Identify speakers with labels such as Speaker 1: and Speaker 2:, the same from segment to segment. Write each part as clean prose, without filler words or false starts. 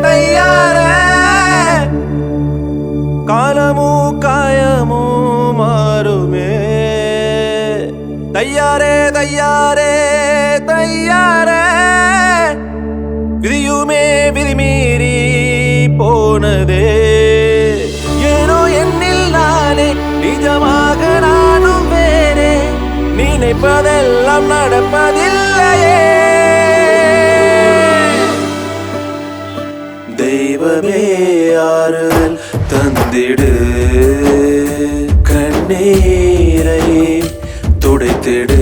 Speaker 1: தையாரே காலமோ காயமோ மாறுமே தையாரே தையாரே தையாரே விதியுமே விதிமீறி போனதே ஏனோ என்னில் நானே நிஜமாக நானும் வேறே நினைப்பதெல்லாம் நடப்பதில்லையே தெய்வமே ஆறுதல் தந்திடு கண்ணீரை துடைத்திடு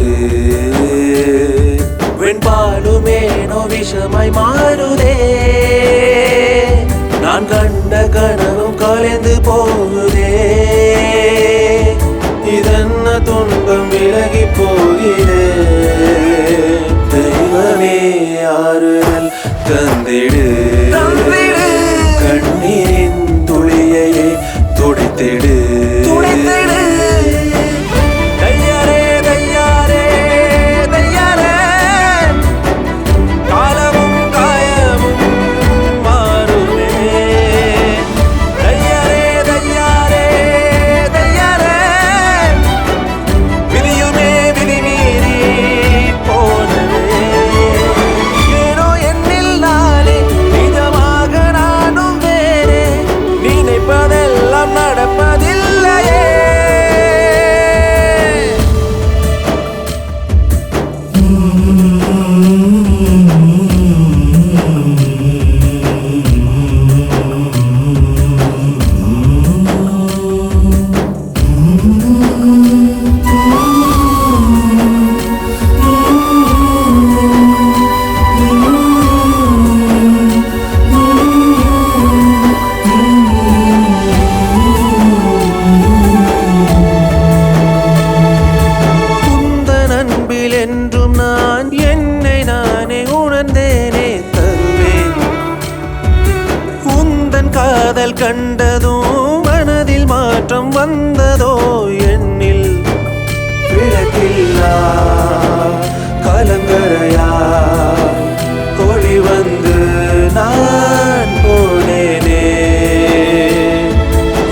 Speaker 1: வெண்பாலுமேனோ விஷமாய் மாறுதே நான் கண்ட கனவும் கலைந்து போகுதே இதென்ன துன்பம் விலகி போகிறே தெய்வமே ஆறுதல் தந்திடு கண்ணீரின் துளியையே துடைத்திடு என்றும் நான் என்னை நானே உணர்ந்தேனே தருவேன் உந்தன் காதல் கண்டதும் மனதில் மாற்றம் வந்ததோ என்னில் விளக்கில்லா கலங்கரையா கொடி வந்து நான் போனேனே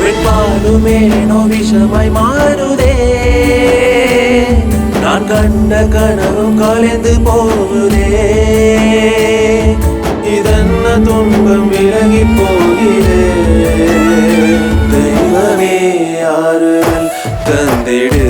Speaker 1: வெண்பாலுமேனோ விஷமாய் மாறுதே நான் கண்ட கனவும் கலைந்து போகுதே இதென்ன துன்பம் விலகி போகிறே தெய்வமே ஆறுதல் தந்திடு